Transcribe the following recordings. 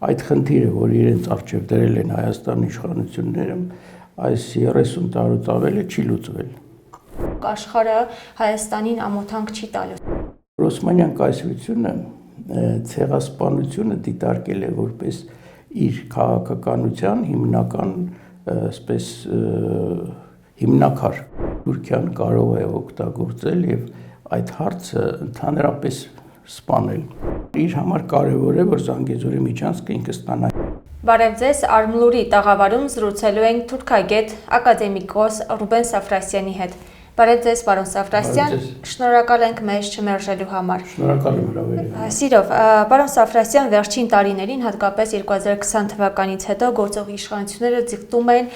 այդ խնդիրը, որ իրենց առջև դրել են Հայաստանի իշխանությունները, այս 30 տարուց ավել է չի լուծվել։ Աշխարհը Հայաստանին ամոթանք չի տալու։ Օսմանյան կայսրությունը ցեղասպանությունը դիտարկել է որպես իր քաղաքականության հիմնական այսպես հիմնակար։ Թուրքիան կարող է օգտագործել եւ այդ հարցը ընդհանրապես սպանել։ Իր համար կարևոր է, որ Զանգեզուրի միջանցքը ինքը ստանա։ Բարև ձեզ, Արմլուրի տաղավարում զրուցելու ենք թուրքագետ ակադեմիկոս Ռուբեն Սաֆրասյանի հետ։ Բարև ձեզ, պարոն Սաֆրասյան, շնորհակալ ենք մեզ չմերժելու համար։ Շնորհակալ եմ հրավերին։ Սիրով, պարոն Սաֆրասյան, վերջին տարիներին, հատկապես 2020 թվականից հետո գործող իշխանությունները ձգտում են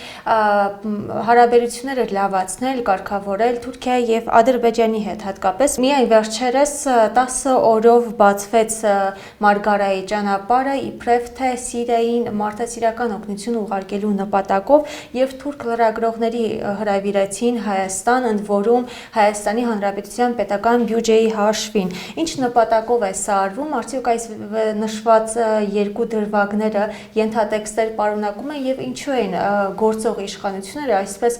հարաբերությունները լավացնել, կարգավորել Թուրքիայի եւ Ադրբեջանի հետ, հատկապես միայն վերջերս 10 օրով բացվեց Մարգարայի ճանապարհը, իբրև թե Սիրիային մարդասիրական օգնություն ուղարկելու նպատակով եւ թուրք լրագրողների հրավիրեցին Հայաստան, որում Հայաստանի Հանրապետության պետական բյուջեի հաշվին։ Ինչ նպատակով է սա արվում, արդյոք այս նշված երկու դրվագները ենթատեքստեր պարունակում են եւ ինչու են գործող իշխանությունները այսպես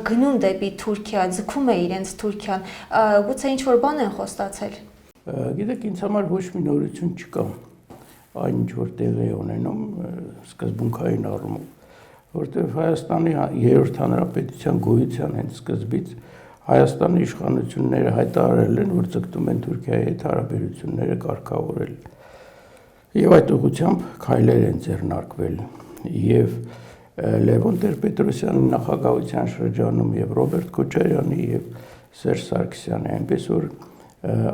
գնում դեպի Թուրքիա, ձգում է իրենց Թուրքիան, գուցե ինչ-որ բան են խոստացել։ Գիտեք, ինձ համար ոչ մի նորություն չկա այն ինչ որ տեղի է ունենում սկզբունքային առումով, որտեղ Հայաստանի երրորդ հանրապետության գոյության հենց սկզբից Հայաստանի իշխանությունները հայտարարել են, որ ձգտում են Թուրքիայի հետ հարաբերությունները կարգավորել։ Եվ այդ ուղղությամբ քայլեր են ձեռնարկվել եւ Լևոն Տեր-Պետրոսյանի նախագահության շրջանում եւ Ռոբերտ Քոչարյանի եւ Սերժ Սարգսյանի, այնպես որ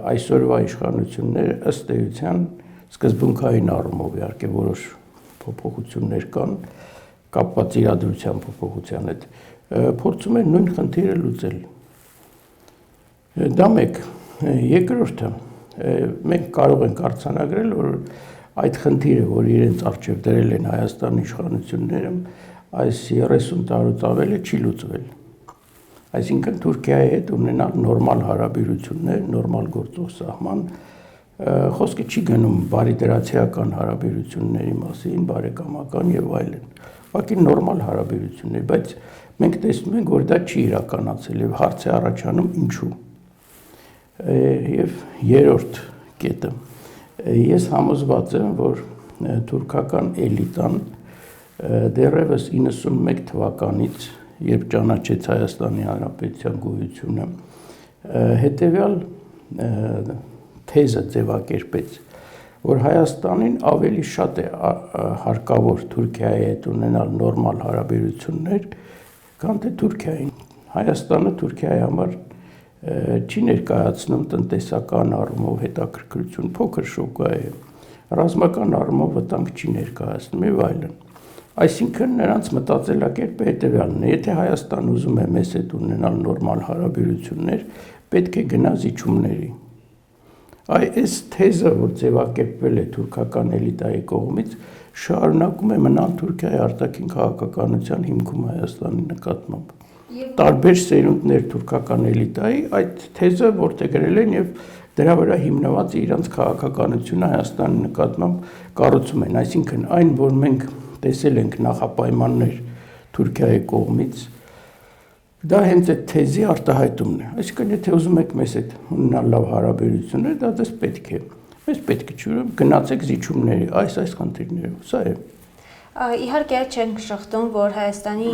այսօրվա իշխանությունները ըստ էության սկզբունքային առումով իհարկե որոշ փոփոխություններ կան կապված իրադրության փոփոխության հետ, փորձում են նույն խնդիրը լուծել։ Դա մեկ, երկրորդը, մենք կարող ենք արձանագրել, որ այդ խնդիրը, որ իրենց առջև դրել են Հայաստանի իշխանությունները, այս 30 տարուց ավել է չի լուծվել։ Այսինքն Թուրքիայի հետ ունենալ նորմալ հարաբերություններ, նորմալ գործող սահման, խոսքը չի գնում բարիդրացիական հարաբերությունների մասին, բարեկամական եւ այլն։ Ուղղակի նորմալ հարաբերություններ, բայց մենք տեսնում ենք, որ դա չի իրականացել եւ հարց է առաջանում ինչու։ Եվ երրորդ կետը, ես համոզված եմ, որ թուրքական էլիտան դեռևս 91 թվականից, երբ ճանաչեց Հայաստանի Հանրապետության գոյությունը, հետևյալ թեզը ձևակերպեց, որ Հայաստանին ավելի շատ է հարկավոր Թուրքիայի հետ ունենալ նորմալ հարաբերություններ, քան թե Թուրքիային։ Հայաստանը Թուրքիայի համար չի ներկայացնում տնտեսական առումով հետաքրքրություն, փոքր շուկա է, ռազմական առումով վտանգ չի ներկայացնում եւ այլն։ Այսինքն նրանց մտածելակերպը հետեւյալն է, եթե Հայաստան ուզում է մեզ հետ ունենալ նորմալ հարաբերություններ, պետք է գնա զիջումների։ Այս թեզը, որ ձևակերպվել է թուրքական էլիտայի կողմից, շարունակում է մնալ Թուրքիայի արտաքին քաղաքականության հիմքում Հայաստանի նկատմամբ։ Տարբեր սերունդներ թուրքական էլիտայի այդ թեզը որդեգրել են եւ դրա վրա հիմնված իրանց քաղաքականությունը Հայաստանի նկատմամբ կառուցում են, այսինքն այն, որ մենք տեսել ենք նախապայմաններ Թուրքիայի կողմից, դա հենց այդ թեզի արտահայտումն է, այսինքն եթե ուզում եք մեզ հետ ունենալ լավ հարաբերություններ, դա դες պետք է, մեզ պետք է չուրը գնացեք զիջումների, այս խնդիրներով, սա է։ Իհարկե չենք շղթում, որ Հայաստանի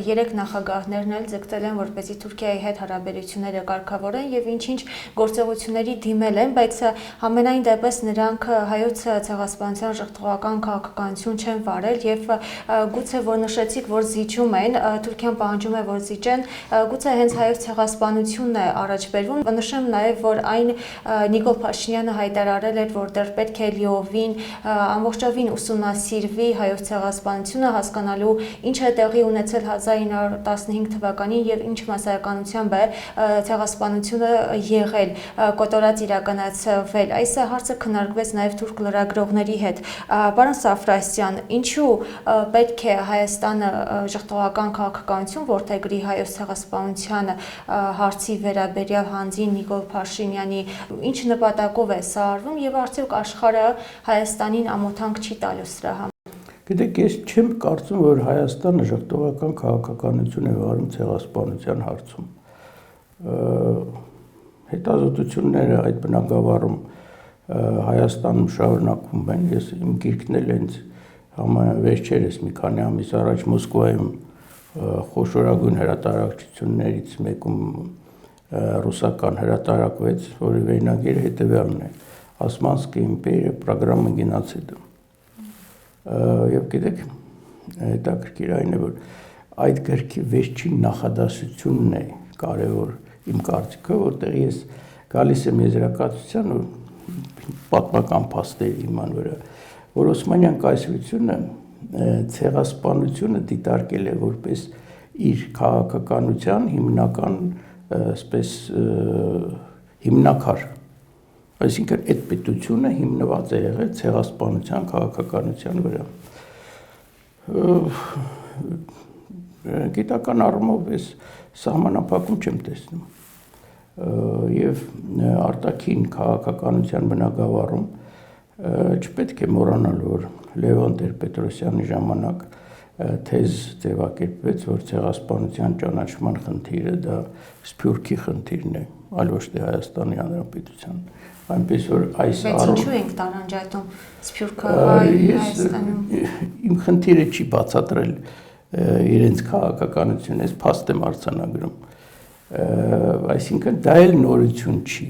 երեք նախագահներն էլ ձգտել են, որպեսզի Թուրքիայի հետ հարաբերությունները կարգավորեն եւ ինչ-ինչ գործողությունների դիմել են, բայց համենայն դեպս նրանք հայոց ցեղասպանության ժխտողական քաղաքականություն չեն վարել եւ գուցե որ նշեցիք, որ զիջում են, Թուրքիան պահանջում է, որ զիջեն, գուցե հենց հայոց ցեղասպանությունն է առաջ բերվում։ Նշեմ նաեւ, որ այն Նիկոլ Փաշինյանը հայտարարել էր, որ դեռ պետք է լիովին ամբողջովին ուսումնասիրվի հայոց ցեղասպանությունը, հասկանալու ինչ է տեղի ունեցել 1915 թվականին եւ ինչ մասսայականությամբ է ցեղասպանությունը եղել, կոտորած իրականացվել։ Այս հարցը քննարկվեց նաեւ թուրք լրագրողների հետ։ Պարոն Սաֆրասյան, ինչու պետք է Հայաստանը ժխտողական քաղաքականություն որդեգրի հայոց ցեղասպանության հարցի վերաբերյալ հանձին Նիկոլ Փաշինյանի, ինչ նպատակով է սա արվում եւ արդյոք աշխարհը Հայաստանին ամոթանք չի տալու սրա համար։ Գիտեք, ես չեմ կարծում, որ Հայաստանը ժխտողական քաղաքականություն է վարում ցեղասպանության հարցում։ Հետազոտությունները այդ բնագավառում Հայաստանում շարունակվում են։ Ես իմ գիրքն էլ հենց վերջերս մի քանի ամիս առաջ Մոսկվայում խոշորագույն հրատարակչություններից մեկում ռուսական հրատարակվեց, որի վերնագիրը հետևյալն է. «Османская империя. Программа геноцида»։ Եվ գիտեք, հետաքրքիր այն է, որ այդ գրքի վերջին նախադասությունն է կարևոր իմ կարծիքով, որտեղ ես գալիս եմ եզրակացության ու պատմական փաստերի իման վրա, որ Օսմանյան կայսրությունը ցեղասպանությունը դիտարկել է որպես իր քաղաքականության հիմնական այսպես հիմնակար, այսինքն այդ պետությունը հիմնված է եղել ցեղասպանության քաղաքականության վրա։ Գիտական առումով ես սահմանափակում չեմ տեսնում եւ արտաքին քաղաքականության բնագավառում չպետք է մոռանալ, որ Լևոն Տեր-Պետրոսյանի ժամանակ թեզ ձևակերպվեց, որ ցեղասպանության ճանաչման խնդիրը դա Սփյուռքի խնդիրն է, այլ ոչ թե Հայաստանի Հանրապետության։ Այնպես որ այս առում ինչու ենք տարանջատում Սփյուռքը Հայաստանում։ Իմ խնդիրը չի բացատրել իրենց քաղաքականությունը, ես փաստ եմ արձանագրում։ Այսինքն դա էլ նորություն չի։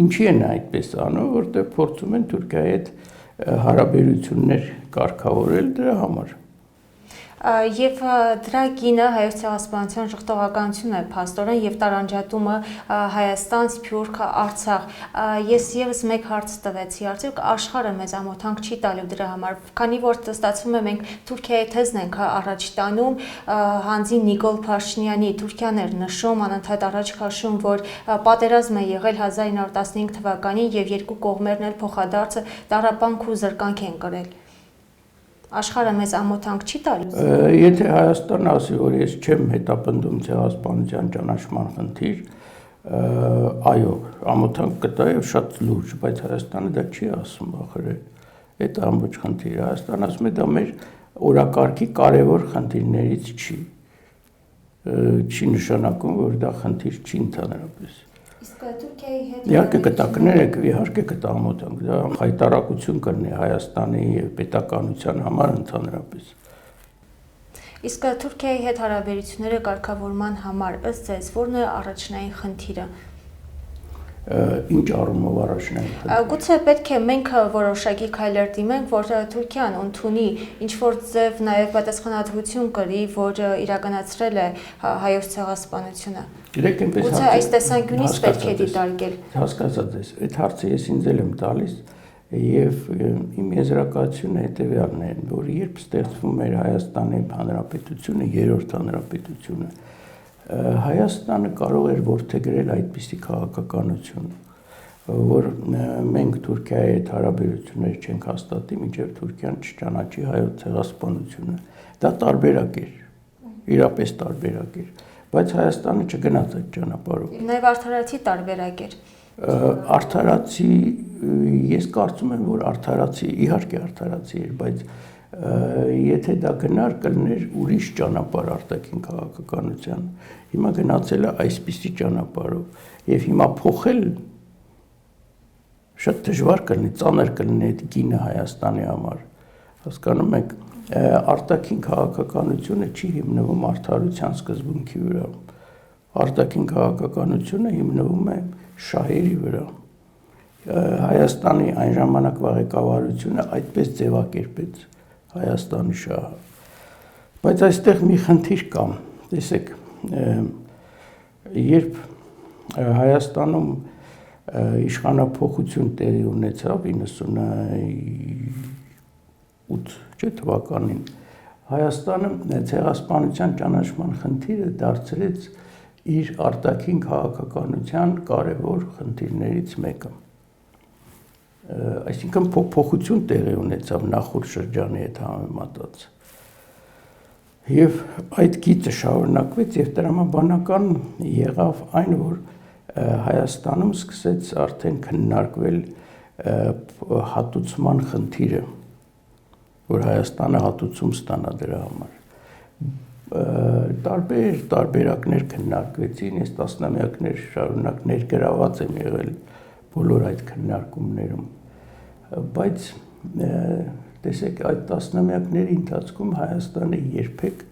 Ինչի են այդպես անում, որտեղ փորձում են Թուրքիայի հետ հարաբերություններ կարգավորել դրա համար։ Եվ դրա գինը հայոց ցեղասպանության ժխտողականությունն է փաստորեն եւ տարանջատումը Հայաստան, Սփյուռք, Արցախ։ Ես եւս մեկ հարց տվեցի, արդյոք աշխարհը մեզ ամոթանք չի տալու դրա համար, քանի որ ստացվում է մենք Թուրքիայի թեզն ենք առաջ տանում, հանձին Նիկոլ Փաշինյանի Թուրքիան էր նշում, անընդհատ առաջ քաշում, որ պատերազմ է եղել 1915 թվականին եւ երկու կողմերն էլ փոխադարձ տառապանք ու զրկանք են կրել։ Աշխարհը մեզ ամոթանք չի տալու։ Եթե Հայաստանը ասի, որ ես չեմ հետապնդում ցեղասպանության ճանաչման խնդիր, այո, ամոթանք կտա եւ շատ լուրջ, բայց Հայաստանը դա չի ասում, ախր այդ ամբողջ խնդիրը Հայաստանը ասում է դա մեր օրակարգի կարևոր խնդիրներից չի։ Չի նշանակում, որ դա խնդիր չի ընդհանրապես։ Իսկ Թուրքիայի հետ Իհարկե կտա կներեք, իհարկե կտա ամոթանք, դա հայտարարություն կլինի Հայաստանի եւ պետականության համար ընդհանրապես։ Իսկ Թուրքիայի հետ հարաբերությունները կարգավորման համար ըստ ձեզ ո՞րն է առաջնային խնդիրը։ Ինչ առումով առաջնային խնդիրը։ Գուցե պետք է մենք որոշակի քայլեր դիմենք, որ Թուրքիան ընդունի ինչ-որ ձև նաև պատասխանատվություն կրի, որ իրականացրել է հայոց ցեղասպանությունը։ Գիտեք, այնպես Գուցե այս տեսանկյունից պետք է դիտարկել։ Հասկացած ես, այդ հարցը ես ինձ էլ եմ տալիս եւ իմ եզրակացությունը հետեւյալն է, որ երբ ստեղծվում էր Հայաստանի Հանրապետությունը, երրորդ հանրապետությունը, Հայաստանը կարող էր որդեգրել այդպիսի քաղաքականություն, որ մենք Թուրքիայի հետ հարաբերություններ չենք հաստատի, մինչև Թուրքիան չճանաչի հայոց ցեղասպանությունը։ Դա տարբերակ էր, իրապես տարբերակ էր, բայց Հայաստանը չգնաց այդ ճանապարհով։ Նաև արդարացի տարբերակ էր։ Արդարացի, ես կարծում եմ, որ արդարացի, իհարկե արդարացի էր, բայց եթե դա գնար կլներ ուրիշ ճանապարհ արտաքին քաղաքականության, հիմա գնացել է այսպիսի ճանապարհով եւ հիմա փոխել շատ դժվար կլինի, ծանր կլինի այդ գինը Հայաստանի համար, հասկանում եք, արտաքին քաղաքականությունը չի հիմնվում արդարության սկզբունքի վրա, արտաքին քաղաքականությունը հիմնվում է շահերի վրա, Հայաստանի այն ժամանակվա ղեկավարությունը այդպես ձևակերպեց Հայաստանի շահը, բայց այստեղ մի խնդիր կա, տեսեք, երբ Հայաստանում իշխանափոխություն տեղի ունեցավ 92 չէ թվականին Հայաստանը ցեղասպանության ճանաչման խնդիրը դարձրեց իր արտաքին քաղաքականության կարևոր խնդիրներից մեկը։ Այսինքն փոփոխություն տեղի ունեցավ նախորդ շրջանի հետ համեմատած։ Եվ այդ գիծը շարունակվեց եւ տրամաբանական եղավ այն, որ Հայաստանում սկսեց արդեն քննարկվել հատուցման խնդիրը, որ Հայաստանը հատուցում ստանա դրա համար։ Տարբերակներ քննարկվեցին, ես տասնամյակներ շարունակ ներգրաված եմ եղել բոլոր այդ քննարկումներում, բայց տեսեք այդ տասնամյակների ընթացքում Հայաստանը երբեք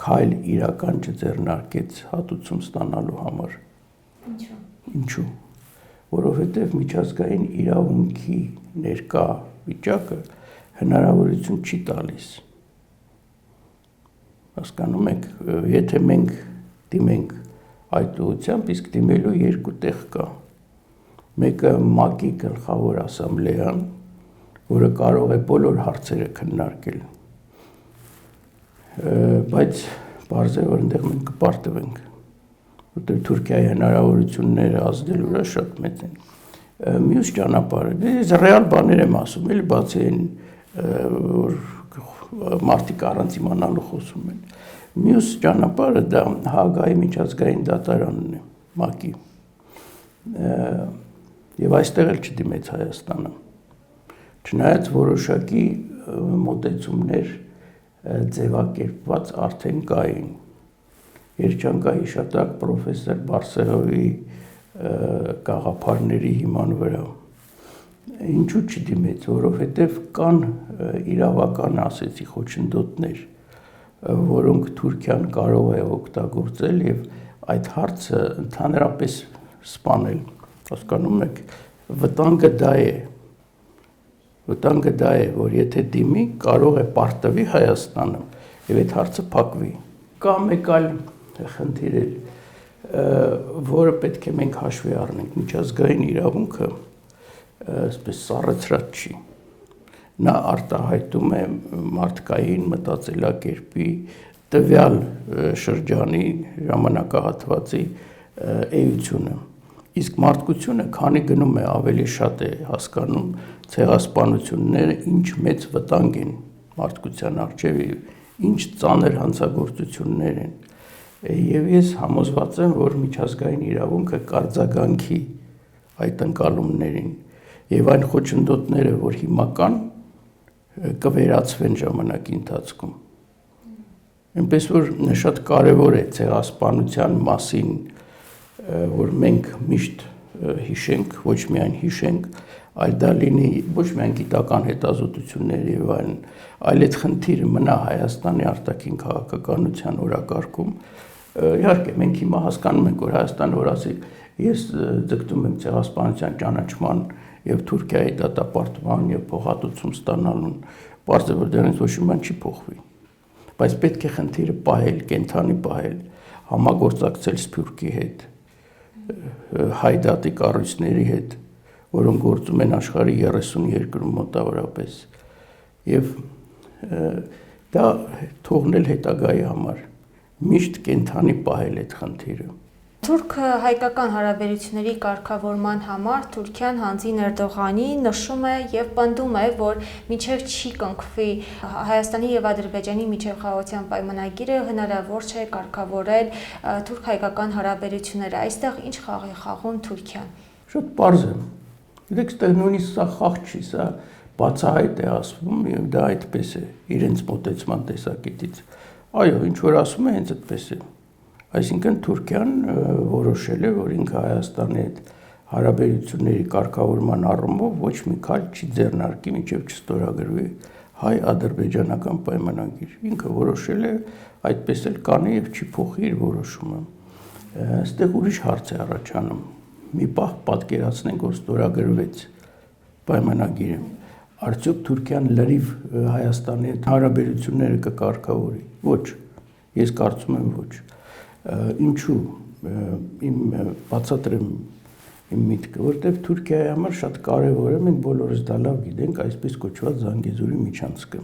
քայլ իրական չձեռնարկեց հատուցում ստանալու համար։ Ինչու՞։ Որովհետև միջազգային իրավունքի ներկա վիճակը հնարավորություն չի տալիս։ Հասկանում եք, եթե մենք դիմենք այդ ուղղությամբ, իսկ դիմելու երկու տեղ կա։ Մեկը ՄԱԿ-ի գլխավոր ասամբլեան, որը կարող է բոլոր հարցերը քննարկել, բայց պարզ է, որ այնտեղ մենք կպարտվենք, որտեղ Թուրքիայի հնարավորությունները ազդելու վրա շատ մեծ են։ Մյուս ճանապարհը, ես ռեալ բաներ եմ ասում, էլի բացի այն, որ մարդիկ առանց իմանալու խոսում են։ Մյուս ճանապարհը դա Հաագայի միջազգային դատարանն է, ՄԱԿ-ի։ Եվ այստեղ էլ չդիմեց Հայաստանը։ Չնայած որոշակի մոտեցումներ ձևակերպված արդեն կային։ Երջանկահիշատակ պրոֆեսոր Բարսեղովի գաղափարների հիման վրա։ Ինչու չդիմեց, որովհետև կան իրավական, ասեցի, խոչընդոտներ, որոնք Թուրքիան կարող է օգտագործել եւ այդ հարցը ընդհանրապես սպանել։ Հասկանում եք, վտանգը դա է, որ եթե դիմի, կարող է պարտվի Հայաստանը եւ այդ հարցը փակվի։ Կա մեկ այլ խնդիր, որը պետք է մենք հաշվի առնենք, միջազգային իրավունքը այսպես սառեցրած չի։ Նա արտահայտում է մարդկային մտածելակերպի տվյալ շրջանի ժամանակահատվածի էությունը։ Իսկ մարդկությունը, քանի գնում է, ավելի շատ է հասկանում ցեղասպանությունները ինչ մեծ վտանգ են մարդկության առջև, ինչ ծանր հանցագործություններ են։ Եվ ես համոզված եմ, որ միջազգային իրավունքը կարձագանքի այդ ընկալումներին եւ այն խոչընդոտները, որ հիմա կան, կվերացվեն ժամանակի ընթացքում։ Այնպես որ շատ կարևոր է ցեղասպանության մասին, որ մենք միշտ հիշենք, ոչ միայն հիշենք, այլ դա լինի ոչ միայն գիտական հետազոտություններ եւ այլն, այլ այդ խնդիրը մնա Հայաստանի արտաքին քաղաքականության օրակարգում։ Իհարկե, մենք հիմա հասկանում ենք, որ Հայաստանը, որ ասի, ես ձգտում եմ ցեղասպանության ճանաչման եւ Թուրքիայի դատապարտման եւ փոխհատուցում ստանալուն, պարզ է, որ դրանից ոչ մի բան չի փոխվի։ Բայց պետք է խնդիրը պահել, կենթանի պահել, համագործակցել Սփյուռքի հետ, հայ դատի կառույցների հետ, որոնք գործում են աշխարհի 30 երկրում մոտավորապես։ Եվ դա թողնել հետագայի համար, միշտ կենթանի պահել այդ խնդիրը։ Թուրք-հայկական հարաբերությունների կարգավորման համար Թուրքիան հանձին Էրդողանի նշում է եւ պնդում է, որ մինչեւ չի կնքվի Հայաստանի եւ Ադրբեջանի միջեւ խաղաղության պայմանագիրը, հնարավոր չէ կարգավորել թուրք-հայկական հարաբերությունները։ Այստեղ ինչ խաղ է խաղում Թուրքիան։ Շատ պարզ է։ Գիտեք, այստեղ նույնիսկ սա խաղ չի, սա բացահայտ է ասվում եւ դա այդպես է իրենց մոտեցման տեսակետից։ Այո, ինչ որ ասում է, հենց այդպես է։ Այսինքն Թուրքիան որոշել է, որ ինքը Հայաստանի հետ հարաբերությունների կարգավորման առումով ոչ մի քայլ չի ձեռնարկի, մինչև չստորագրվի հայ-ադրբեջանական պայմանագիր։ Ինքը որոշել է, այդպես էլ կանի եւ չի փոխի իր որոշումը։ Այստեղ ուրիշ հարց է առաջանում։ Մի պահ պատկերացնենք, որ ստորագրվեց պայմանագիրը։ Արդյոք Թուրքիան լրիվ Հայաստանի հետ հարաբերությունները կկարգավորի։ Ոչ։ Ես կարծում եմ ոչ։ Ինչու իմ բացատրեմ իմ միտքը, որտեղ Թուրքիայի համար շատ կարևոր է, մենք բոլորս դա լավ գիտենք, այսպես կոչված Զանգեզուրի միջանցքը,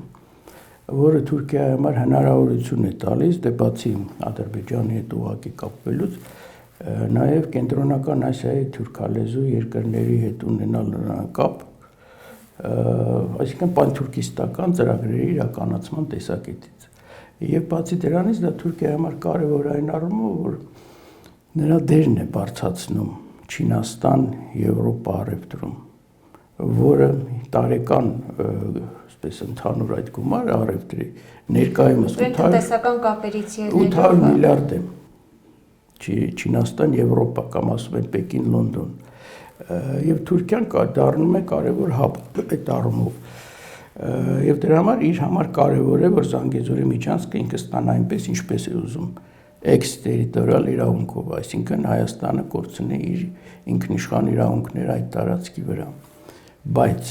որը Թուրքիայի համար հնարավորություն է տալիս, դե բացի Ադրբեջանի հետ ուղղակի կապվելուց, նաև կենտրոնական Ասիայի թուրքալեզու երկրների հետ ունենալ կապ, այսինքն պանթուրքիստական ծրագրերի իրականացման տեսակետից։ Եվ բացի դրանից դա Թուրքիայի համար կարևոր այն առումով, որ նրա դերն է բարձրացնում Չինաստան, Եվրոպա առևտրում, որը տարեկան, այսպես ընդհանուր այդ գումարը առևտրի ներկայումս 800 միլիարդ է։ Չինաստան, Եվրոպա կամ ասում են Պեկին, Լոնդոն, եւ Թուրքիան դառնում է կարևոր հաբ այդ առումով։ Եվ դրա համար իր համար կարևոր է, որ Զանգեզուրի միջանցքը ինքը ստանա այնպես, ինչպես է ուզում, էքստերիտորիալ իրավունքով, այսինքն Հայաստանը կորցնի իր ինքնիշխան իրավունքները այդ տարածքի վրա։ Բայց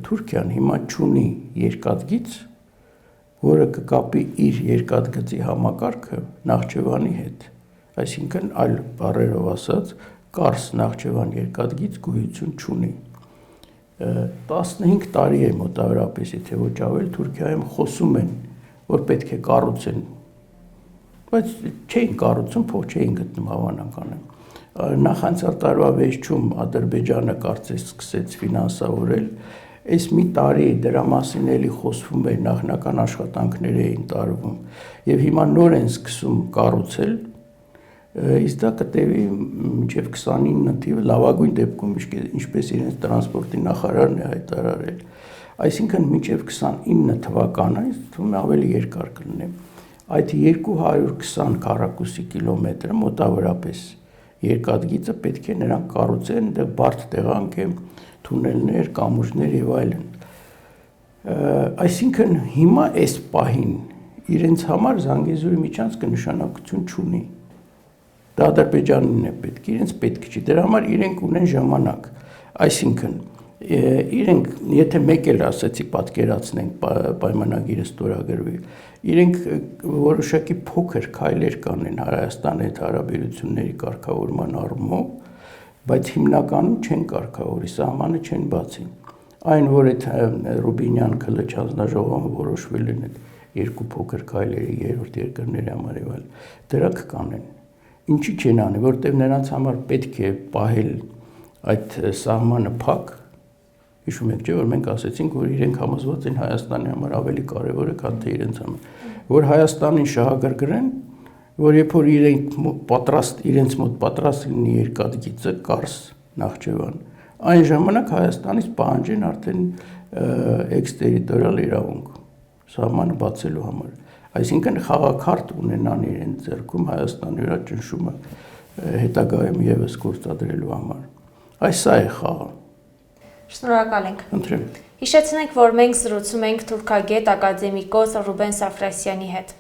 Թուրքիան հիմա չունի երկաթգիծ, որը կկապի իր երկաթգծի համակարգը Նախճեվանի հետ, այսինքն այլ բառերով ասած, Կարս Նախճեվան երկաթգիծ գոյություն չունի։ 15 տարի է մոտավորապես, եթե ոչ ավել, Թուրքիայում խոսում են, որ պետք է կառուցեն, բայց չէին կառուցում, փող չէին գտնում հավանական է։ Նախանցյալ տարվա վերջում Ադրբեջանը կարծես սկսեց ֆինանսավորել, այս մի տարի դրա մասին էլի խոսվում էր, նախնական աշխատանքներ էին տարվում, եւ հիմա նոր են սկսում կառուցել, իսկ դա կտևի մինչև 29 թիվը լավագույն դեպքում, ինչպես իրենց տրանսպորտի նախարարն է հայտարարել, այսինքն մինչև 29 թվականը, թվում է ավելի երկար կլինի, այդ 220 քառակուսի կիլոմետրը մոտավորապես երկաթգիծը պետք է նրանք կառուցեն, դեռ բարդ տեղանք է, թունելներ, կամուրջներ եւ այլն։ Այսինքն հիմա այս պահին իրենց համար Զանգեզուրի միջանցքը նշանակություն չունի։ Դա Ադրբեջանին է պետք, իրենց պետք չի, դրա համար իրենք ունեն ժամանակ, այսինքն իրենք, եթե մեկ էլ ասեցի պատկերացնենք պայմանագիրը ստորագրվի, իրենք որոշակի փոքր քայլեր կանեն Հայաստանի հետ հարաբերությունների կարգավորման առումով, բայց հիմնականում չեն կարգավորի, սահմանը չեն բացի։ Այն, որ այդ Ռուբինյան Քլիչ հանձնաժողովը որոշվել են այդ երկու փոքր քայլերի երրորդ երկրների համար եւ այլ, դրանք կանեն։ Ինչի չեն անի, որտեղ նրանց համար պետք է պահել այդ սահմանը փակ։ Հիշում եք, չէ՞, որ մենք ասեցինք, որ իրենք համոզված են Հայաստանի համար ավելի կարևոր է, քան թե իրենց համար, որ Հայաստանին շահագրգռեն, որ երբ որ իրենց մոտ պատրաստ լինի երկաթգիծը Կարս Նախճեվան, այն ժամանակ Հայաստանից պահանջեն արդեն էքստերիտորիալ իրավունք սահմանը բացելու համար, այսինքն խաղաքարտ ունենան իրենց ձեռքում Հայաստանի վրա ճնշումը հետագայում եւս գործադրելու համար։ Այս սա է խաղը։ Շնորհակալ ենք։ Խնդրեմ։ Հիշեցնենք, որ մենք զրուցում ենք թուրքագետ ակադեմիկոս Ռուբեն Սաֆրասյանի հետ։